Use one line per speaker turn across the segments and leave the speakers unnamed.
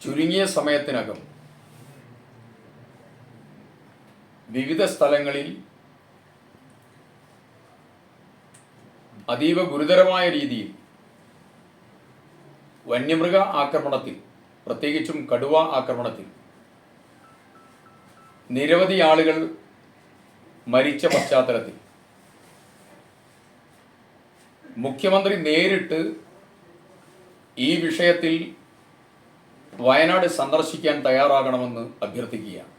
ചുരുങ്ങിയ സമയത്തിനകം വിവിധ സ്ഥലങ്ങളിൽ അതീവ ഗുരുതരമായ രീതിയിൽ വന്യമൃഗ ആക്രമണത്തിൽ, പ്രത്യേകിച്ചും കടുവ ആക്രമണത്തിൽ നിരവധി ആളുകൾ മരിച്ച പശ്ചാത്തലത്തിൽ മുഖ്യമന്ത്രി നേരിട്ട് ഈ വിഷയത്തിൽ വയനാട് സന്ദർശിക്കാൻ തയ്യാറാകണമെന്ന് അഭ്യർത്ഥിക്കുകയാണ്.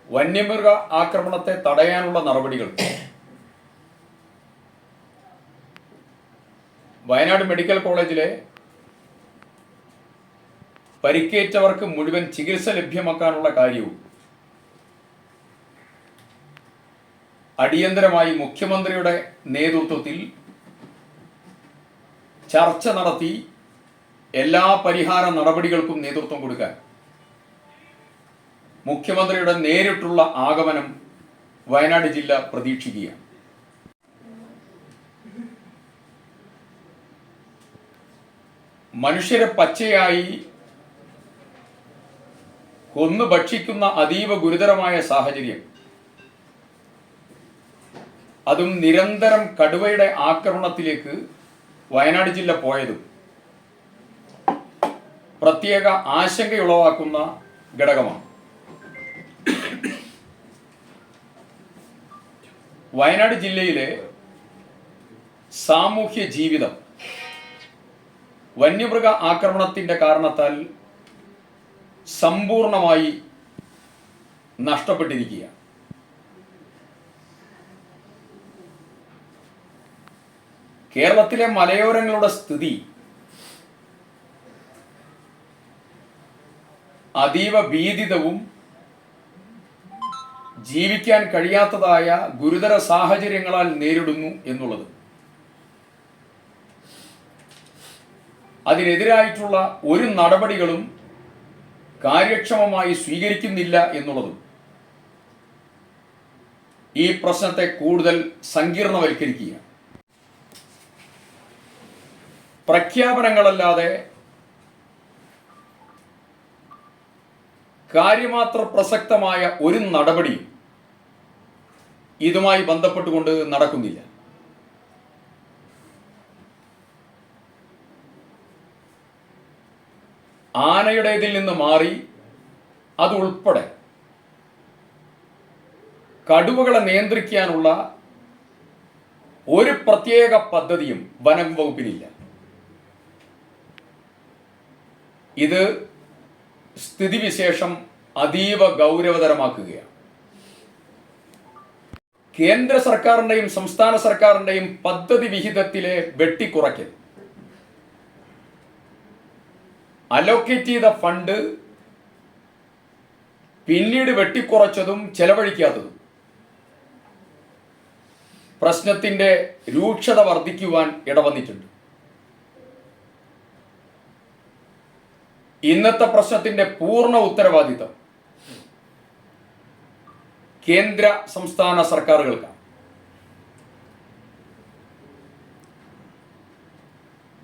വന്യമൃഗ ആക്രമണത്തെ തടയാനുള്ള നടപടികൾ വയനാട് മെഡിക്കൽ കോളേജിലെ പരിക്കേറ്റവർക്ക് മുഴുവൻ ചികിത്സ ലഭ്യമാക്കാനുള്ള കാര്യവും അടിയന്തരമായി മുഖ്യമന്ത്രിയുടെ നേതൃത്വത്തിൽ ചർച്ച നടത്തി എല്ലാ പരിഹാര നടപടികൾക്കും നേതൃത്വം കൊടുക്കാൻ മുഖ്യമന്ത്രിയുടെ നേരിട്ടുള്ള ആഗമനം വയനാട് ജില്ല പ്രതീക്ഷിക്കുകയാണ്. മനുഷ്യരെ പച്ചയായി കൊന്നു ഭക്ഷിക്കുന്ന അതീവ ഗുരുതരമായ സാഹചര്യം, അതും നിരന്തരം കടുവയുടെ ആക്രമണത്തിലേക്ക് വയനാട് ജില്ല പോയതും പ്രത്യേക ആശങ്കയുളവാക്കുന്ന ഘടകമാണ്. വയനാട് ജില്ലയിലെ സാമൂഹ്യ ജീവിതം വന്യമൃഗ ആക്രമണത്തിൻ്റെ കാരണത്താൽ സമ്പൂർണമായി നഷ്ടപ്പെട്ടിരിക്കുകയാണ്. കേരളത്തിലെ മലയോരങ്ങളുടെ സ്ഥിതി അതീവ ഭീതിതവും ജീവിക്കാൻ കഴിയാത്തതായ ഗുരുതര സാഹചര്യങ്ങളാൽ നേരിടുന്നു എന്നുള്ളത്, അതിനെതിരായിട്ടുള്ള ഒരു നടപടികളും കാര്യക്ഷമമായി സ്വീകരിക്കുന്നില്ല എന്നുള്ളതും ഈ പ്രശ്നത്തെ കൂടുതൽ സങ്കീർണവൽക്കരിക്കുകയാണ്. പ്രഖ്യാപനങ്ങളല്ലാതെ കാര്യമാത്ര പ്രസക്തമായ ഒരു നടപടിയും ഇതുമായി ബന്ധപ്പെട്ടുകൊണ്ട് നടക്കുന്നില്ല. ആനയുടേതിൽ നിന്ന് മാറി അതുൾപ്പെടെ കടുവകളെ നിയന്ത്രിക്കാനുള്ള ഒരു പ്രത്യേക പദ്ധതിയും വനം വകുപ്പിനില്ല. ഇത് സ്ഥിതിവിശേഷം അതീവ ഗൗരവതരമാക്കുകയാണ്. കേന്ദ്ര സർക്കാരിൻ്റെയും സംസ്ഥാന സർക്കാരിൻ്റെയും പദ്ധതി വിഹിതത്തിലെ വെട്ടിക്കുറയ്ക്കൽ, അലോക്കേറ്റ് ചെയ്ത ഫണ്ട് പിന്നീട് വെട്ടിക്കുറച്ചതും ചെലവഴിക്കാത്തതും പ്രശ്നത്തിൻ്റെ രൂക്ഷത വർദ്ധിക്കുവാൻ ഇടവന്നിട്ടുണ്ട്. ഇന്നത്തെ പ്രശ്നത്തിൻ്റെ പൂർണ്ണ ഉത്തരവാദിത്തം കേന്ദ്ര സംസ്ഥാന സർക്കാരുകൾക്കാണ്.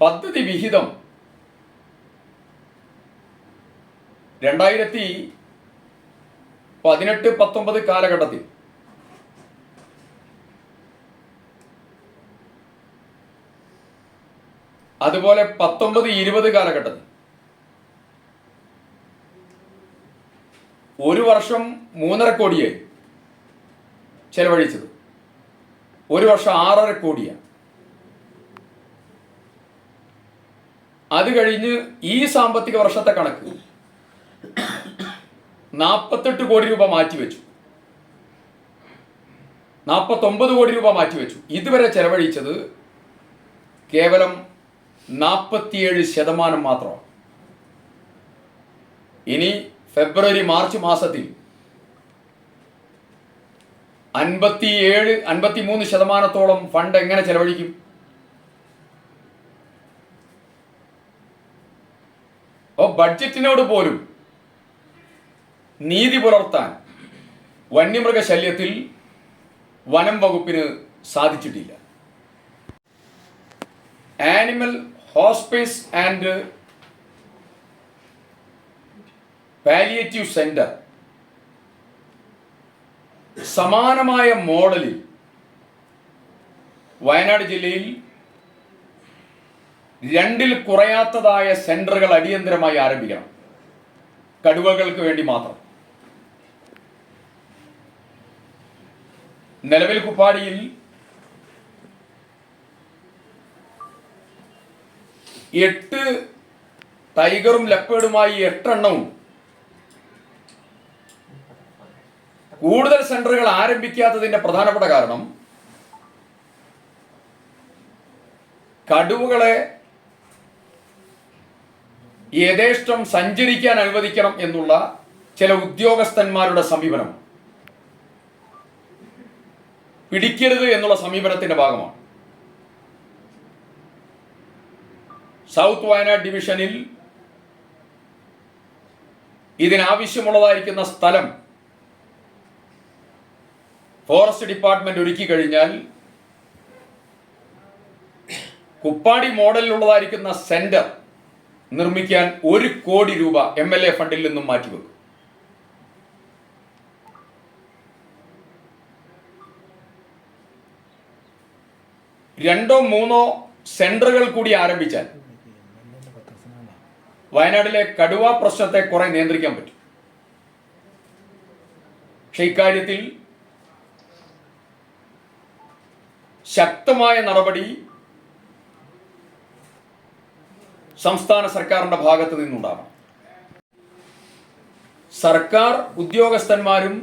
പദ്ധതി വിഹിതം 2018-19 കാലഘട്ടത്തിൽ അതുപോലെ 19-20 കാലഘട്ടത്തിൽ ഒരു വർഷം 3.5 കോടിയായി ചെലവഴിച്ചത്, ഒരു വർഷം 6.5 കോടിയാണ്. അത് കഴിഞ്ഞ് ഈ സാമ്പത്തിക വർഷത്തെ കണക്ക് 48 കോടി രൂപ മാറ്റിവെച്ചു, 49 കോടി രൂപ മാറ്റിവെച്ചു. ഇതുവരെ ചെലവഴിച്ചത് കേവലം 47% മാത്രമാണ്. ഇനി ഫെബ്രുവരി മാർച്ച് മാസത്തിൽ 53% ഫണ്ട് എങ്ങനെ ചെലവഴിക്കും? അപ്പോൾ ബഡ്ജറ്റിനോട് പോലും നീതി പുലർത്താൻ വന്യമൃഗശല്യത്തിൽ വനം വകുപ്പിന് സാധിച്ചിട്ടില്ല. Animal hospice and palliative centre സമാനമായ മോഡലിൽ വയനാട് ജില്ലയിൽ 2ൽ കുറയാത്തതായ സെന്ററുകൾ അടിയന്തരമായി ആരംഭിക്കണം. കടുവകൾക്ക് വേണ്ടി മാത്രം. നിലവിൽ കുപ്പാടിയിൽ 8 ടൈഗറും ലെപ്പേർഡുമായി 8 എണ്ണവും. കൂടുതൽ സെന്ററുകൾ ആരംഭിക്കാത്തതിന്റെ പ്രധാനപ്പെട്ട കാരണം കടുവകളെ യഥേഷ്ടം സഞ്ചരിക്കാൻ അനുവദിക്കണം എന്നുള്ള ചില ഉദ്യോഗസ്ഥന്മാരുടെ സമീപനം, പിടിക്കരുത് എന്നുള്ള സമീപനത്തിന്റെ ഭാഗമാണ്. സൗത്ത് വയനാട് ഡിവിഷനിൽ ഇതിനാവശ്യമുള്ളതായിരിക്കുന്ന സ്ഥലം ഫോറസ്റ്റ് ഡിപ്പാർട്ട്മെന്റ് ഒരുക്കി കഴിഞ്ഞാൽ കുപ്പാടി മോഡലിലുള്ളതായിരിക്കുന്ന സെന്റർ നിർമ്മിക്കാൻ 1 കോടി രൂപ MLA ഫണ്ടിൽ നിന്നും മാറ്റിവെക്കും. രണ്ടോ മൂന്നോ സെന്ററുകൾ കൂടി ആരംഭിച്ചാൽ വയനാട്ടിലെ കടുവ പ്രശ്നത്തെ കുറെ നിയന്ത്രിക്കാൻ പറ്റും. പക്ഷെ ഇക്കാര്യത്തിൽ ശക്തമായ നടപടി സംസ്ഥാന സർക്കാരിന്റെ ഭാഗത്ത് നിന്നുണ്ടാകണം. സർക്കാർ ഉദ്യോഗസ്ഥന്മാരും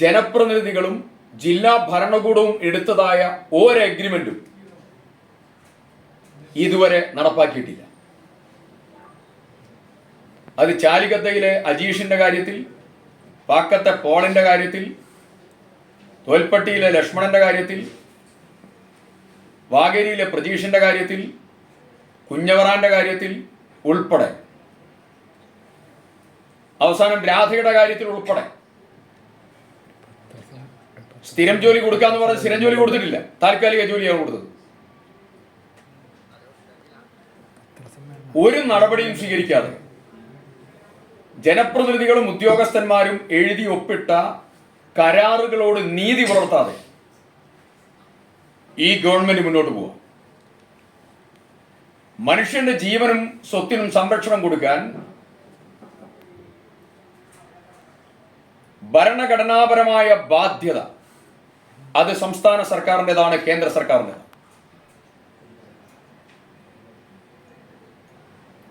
ജനപ്രതിനിധികളും ജില്ലാ ഭരണകൂടവും എടുത്തതായ ഒരു അഗ്രിമെന്റും ഇതുവരെ നടപ്പാക്കിയിട്ടില്ല. അത് ചാലികത്തയിലെ അജീഷിന്റെ കാര്യത്തിൽ, പാക്കത്തെ പോളിന്റെ കാര്യത്തിൽ, തോൽപ്പട്ടിയിലെ ലക്ഷ്മണന്റെ കാര്യത്തിൽ, വാഗേരിയിലെ പ്രജീഷിന്റെ കാര്യത്തിൽ, കുഞ്ഞവറാന്റെ കാര്യത്തിൽ ഉൾപ്പെടെ, അവസാനം രാധയുടെ കാര്യത്തിൽ ഉൾപ്പെടെ സ്ഥിരം ജോലി കൊടുക്കാന്ന് പറഞ്ഞ് സ്ഥിരം ജോലി കൊടുത്തിട്ടില്ല, താൽക്കാലിക ജോലിയാണ് കൊടുത്തത്. ഒരു നടപടിയും സ്വീകരിക്കാതെ ജനപ്രതിനിധികളും ഉദ്യോഗസ്ഥന്മാരും എഴുതി ഒപ്പിട്ട കരാറുകളോട് നീതി പുലർത്താതെ ഈ ഗവൺമെന്റ് മുന്നോട്ട് പോവാം. മനുഷ്യന്റെ ജീവനും സ്വത്തിനും സംരക്ഷണം കൊടുക്കാൻ ഭരണഘടനാപരമായ ബാധ്യത അത് സംസ്ഥാന സർക്കാരിൻ്റെതാണ്, കേന്ദ്ര സർക്കാരിൻ്റെതാണ്.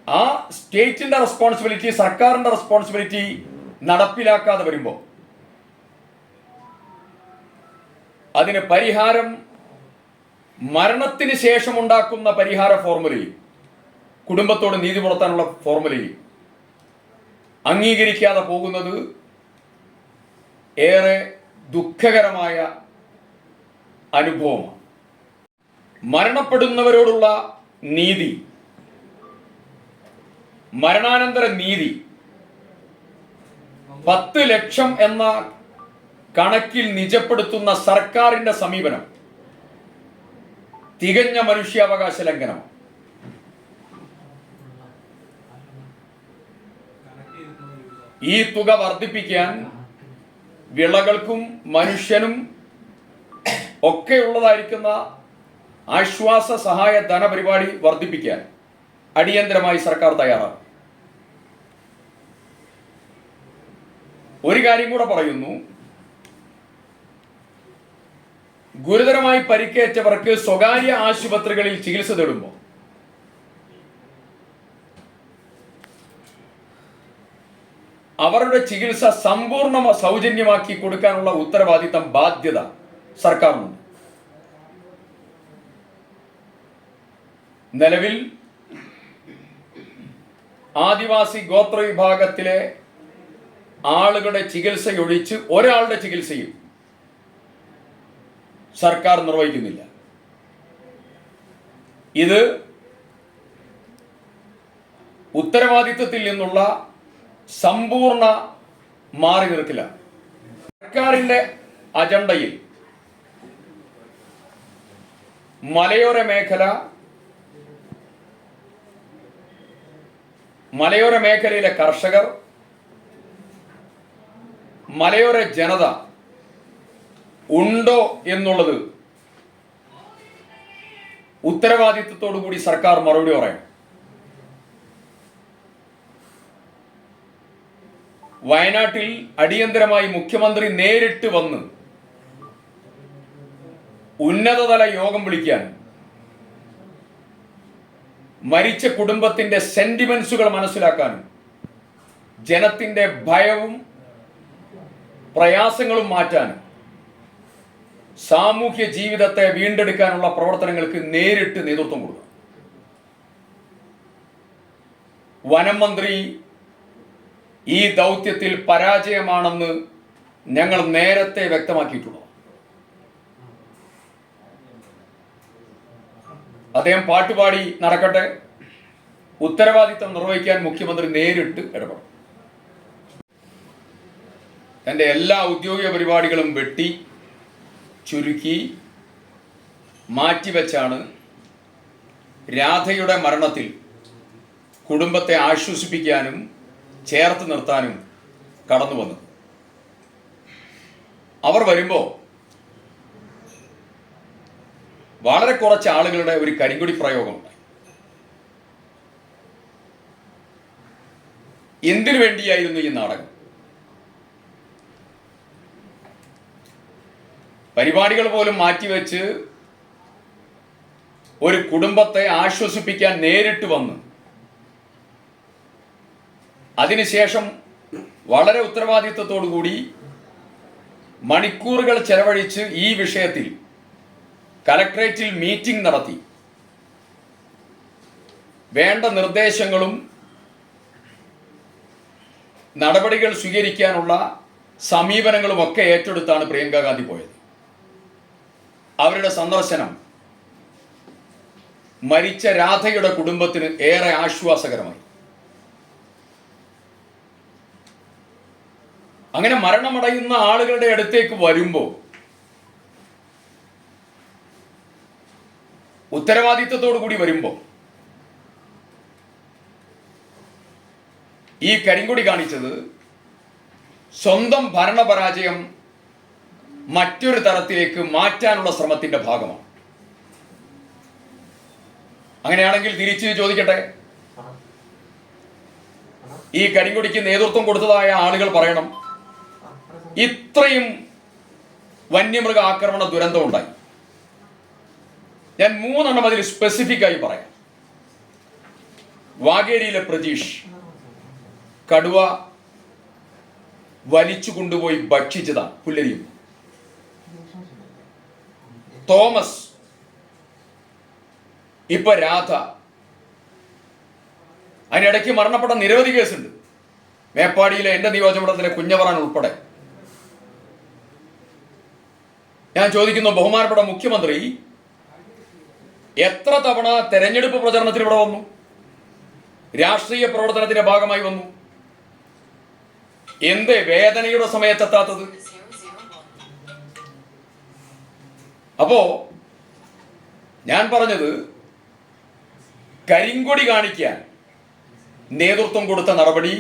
ആ സ്റ്റേറ്റിന്റെ റെസ്പോൺസിബിലിറ്റി, സർക്കാരിന്റെ റെസ്പോൺസിബിലിറ്റി നടപ്പിലാക്കാതെ വരുമ്പോൾ അതിന് പരിഹാരം മരണത്തിന് ശേഷം ഉണ്ടാക്കുന്ന പരിഹാര ഫോർമുലയും കുടുംബത്തോട് നീതി പുലർത്താനുള്ള ഫോർമുലയും അംഗീകരിക്കാതെ പോകുന്നത് ഏറെ ദുഃഖകരമായ അനുഭവമാണ്. മരണപ്പെടുന്നവരോടുള്ള നീതി, മരണാനന്തര നീതി 10 ലക്ഷം എന്ന കണക്കിൽ നിജപ്പെടുത്തുന്ന സർക്കാരിന്റെ സമീപനം തികഞ്ഞ മനുഷ്യാവകാശ ലംഘനം. ഈ തുക വർദ്ധിപ്പിക്കാൻ വിളകൾക്കും മനുഷ്യനും ഒക്കെ ഉള്ളതായിരിക്കുന്ന ആശ്വാസ സഹായ ധനപരിപാടി വർദ്ധിപ്പിക്കാൻ അടിയന്തരമായി സർക്കാർ തയ്യാറാണ്. ഒരു കാര്യം കൂടെ പറയുന്നു, ഗുരുതരമായി പരിക്കേറ്റവർക്ക് സ്വകാര്യ ആശുപത്രികളിൽ ചികിത്സ തേടുമ്പോൾ അവരുടെ ചികിത്സ സമ്പൂർണ്ണ സൗജന്യമാക്കി കൊടുക്കാനുള്ള ഉത്തരവാദിത്തം, ബാധ്യത സർക്കാരിനുണ്ട്. നിലവിൽ ആദിവാസി ഗോത്ര വിഭാഗത്തിലെ ആളുകളുടെ ചികിത്സയൊഴിച്ച് ഒരാളുടെ ചികിത്സയും സർക്കാർ നിർവഹിക്കുന്നില്ല. ഇത് ഉത്തരവാദിത്വത്തിൽ നിന്നുള്ള സമ്പൂർണ്ണ മാറി നിൽക്കലാണ്. സർക്കാരിന്റെ അജണ്ടയിൽ മലയോര മേഖല മലയോര മേഖലയിലെ കർഷകർ, മലയോര ജനത ഉണ്ടോ എന്നുള്ളത് ഉത്തരവാദിത്വത്തോടു കൂടി സർക്കാർ മറുപടി പറയണം. വയനാട്ടിൽ അടിയന്തരമായി മുഖ്യമന്ത്രി നേരിട്ട് വന്ന് ഉന്നതതല യോഗം വിളിക്കാൻ, മരിച്ച കുടുംബത്തിന്റെ സെന്റിമെന്റ്സുകൾ മനസ്സിലാക്കാനും ജനത്തിന്റെ ഭയവും പ്രയാസങ്ങളും മാറ്റാനും സാമൂഹ്യ ജീവിതത്തെ വീണ്ടെടുക്കാനുള്ള പ്രവർത്തനങ്ങൾക്ക് നേരിട്ട് നേതൃത്വം കൊടുക്കണം. വനം മന്ത്രി ഈ ദൗത്യത്തിൽ പരാജയമാണെന്ന് ഞങ്ങൾ നേരത്തെ വ്യക്തമാക്കിയിട്ടുള്ളൂ. അദ്ദേഹം പാട്ടുപാടി നടക്കട്ടെ, ഉത്തരവാദിത്തം നിർവഹിക്കാൻ മുഖ്യമന്ത്രി നേരിട്ട് ഇടപെടും. തൻ്റെ എല്ലാ ഔദ്യോഗിക പരിപാടികളും വെട്ടി ചുരുക്കി മാറ്റിവെച്ചാണ് രാധയുടെ മരണത്തിൽ കുടുംബത്തെ ആശ്വസിപ്പിക്കാനും ചേർത്ത് നിർത്താനും കടന്നു വന്നത്. അവർ വരുമ്പോൾ വളരെ കുറച്ച് ആളുകളുടെ ഒരു കരിങ്കൊടി പ്രയോഗമുണ്ടായി. എന്തിനു വേണ്ടിയായിരുന്നു ഈ നാടകം? പരിപാടികൾ പോലും മാറ്റിവെച്ച് ഒരു കുടുംബത്തെ ആശ്വസിപ്പിക്കാൻ നേരിട്ട് വന്ന് അതിനുശേഷം വളരെ ഉത്തരവാദിത്വത്തോടു കൂടി മണിക്കൂറുകൾ ചെലവഴിച്ച് ഈ വിഷയത്തിൽ കലക്ട്രേറ്റിൽ മീറ്റിംഗ് നടത്തി വേണ്ട നിർദ്ദേശങ്ങളും നടപടികൾ സ്വീകരിക്കാനുള്ള സമീപനങ്ങളുമൊക്കെ ഏറ്റെടുത്താണ് പ്രിയങ്ക ഗാന്ധി പോയത്. അവരുടെ സന്ദർശനം മരിച്ച രാധയുടെ കുടുംബത്തിന് ഏറെ ആശ്വാസകരമായി. അങ്ങനെ മരണമടയുന്ന ആളുകളുടെ അടുത്തേക്ക് വരുമ്പോൾ ഉത്തരവാദിത്വത്തോടു കൂടി വരുമ്പോൾ ഈ കരിങ്കൊടി കാണിച്ചത് സ്വന്തം ഭരണപരാജയം മറ്റൊരു തരത്തിലേക്ക് മാറ്റാനുള്ള ശ്രമത്തിന്റെ ഭാഗമാണ്. അങ്ങനെയാണെങ്കിൽ തിരിച്ചു ചോദിക്കട്ടെ, ഈ കരിങ്കൊടിക്ക് നേതൃത്വം കൊടുത്തതായ ആളുകൾ പറയണം, ഇത്രയും വന്യമൃഗ ആക്രമണ ദുരന്തം ഉണ്ടായി. ഞാൻ 3 അതിൽ സ്പെസിഫിക് ആയി പറയാം. വാഗേരിയിലെ പ്രതീഷ് കടുവ വലിച്ചു കൊണ്ടുപോയി ഭക്ഷിച്ചതാണ് പുല്ലരിയും. തോമസ്, ഇപ്പൊ രാധ, അതിനിടയ്ക്ക് മരണപ്പെട്ട നിരവധി കേസുണ്ട്. മേപ്പാടിയിലെ എൻ്റെ നിയോജകമണ്ഡലത്തിലെ കുഞ്ഞവറാൻ ഉൾപ്പെടെ. ഞാൻ ചോദിക്കുന്നു, ബഹുമാനപ്പെട്ട മുഖ്യമന്ത്രി എത്ര തവണ തെരഞ്ഞെടുപ്പ് പ്രചരണത്തിന് ഇവിടെ വന്നു, രാഷ്ട്രീയ പ്രവർത്തനത്തിന്റെ ഭാഗമായി വന്നു? എന്ത് വേദനയുടെ സമയത്തെത്താത്തത്? അപ്പോ ഞാൻ പറഞ്ഞത്, കരിങ്കൊടി കാണിക്കാൻ നേതൃത്വം കൊടുത്ത നടപടി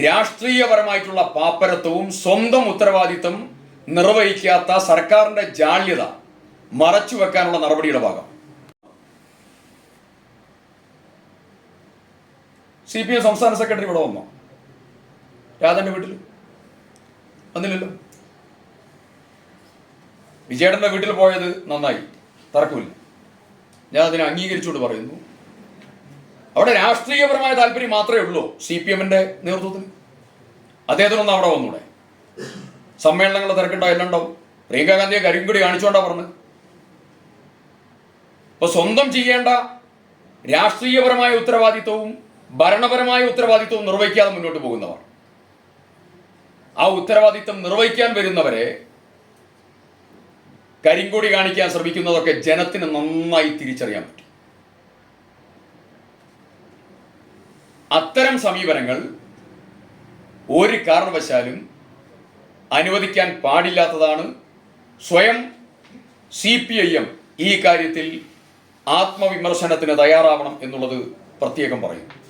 രാഷ്ട്രീയപരമായിട്ടുള്ള പാപ്പരത്വവും സ്വന്തം ഉത്തരവാദിത്വം നിർവഹിക്കാത്ത സർക്കാരിന്റെ ജാള്യത മറച്ചു വെക്കാനുള്ള നടപടിയുടെ ഭാഗം. CPM സംസ്ഥാന സെക്രട്ടറി ഇവിടെ വന്നോ? രാധന്റെ വീട്ടിൽ വന്നില്ലല്ലോ. വിജയേട്ടന്റെ വീട്ടിൽ പോയത് നന്നായി, തർക്കമില്ല. ഞാൻ അതിനെ അംഗീകരിച്ചുകൊണ്ട് പറയുന്നു. അവിടെ രാഷ്ട്രീയപരമായ താല്പര്യം മാത്രമേ ഉള്ളൂ CPMന്റെ നേതൃത്വത്തിൽ. അദ്ദേഹത്തിനൊന്നും അവിടെ വന്നൂടെ? സമ്മേളനങ്ങൾ തിരക്കുണ്ടോ? എല്ലാം ഉണ്ടാവും. പ്രിയങ്ക ഗാന്ധിയെ കരിങ്കൊടി കാണിച്ചുകൊണ്ടാ പറഞ്ഞത്. അപ്പൊ സ്വന്തം ചെയ്യേണ്ട രാഷ്ട്രീയപരമായ ഉത്തരവാദിത്വവും ഭരണപരമായ ഉത്തരവാദിത്വവും നിർവഹിക്കാതെ മുന്നോട്ട് പോകുന്നവർ, ആ ഉത്തരവാദിത്വം നിർവഹിക്കാൻ വരുന്നവരെ കരിങ്കൊടി കാണിക്കാൻ ശ്രമിക്കുന്നതൊക്കെ ജനത്തിന് നന്നായി തിരിച്ചറിയാൻ പറ്റും. അത്തരം സമീപനങ്ങൾ ഒരു കാരണവശാലും അനുവദിക്കാൻ പാടില്ലാത്തതാണ്. സ്വയം CPIM ഈ കാര്യത്തിൽ ആത്മവിമർശനത്തിന് തയ്യാറാവണം എന്നുള്ളത് പ്രത്യേകം പറയുന്നു.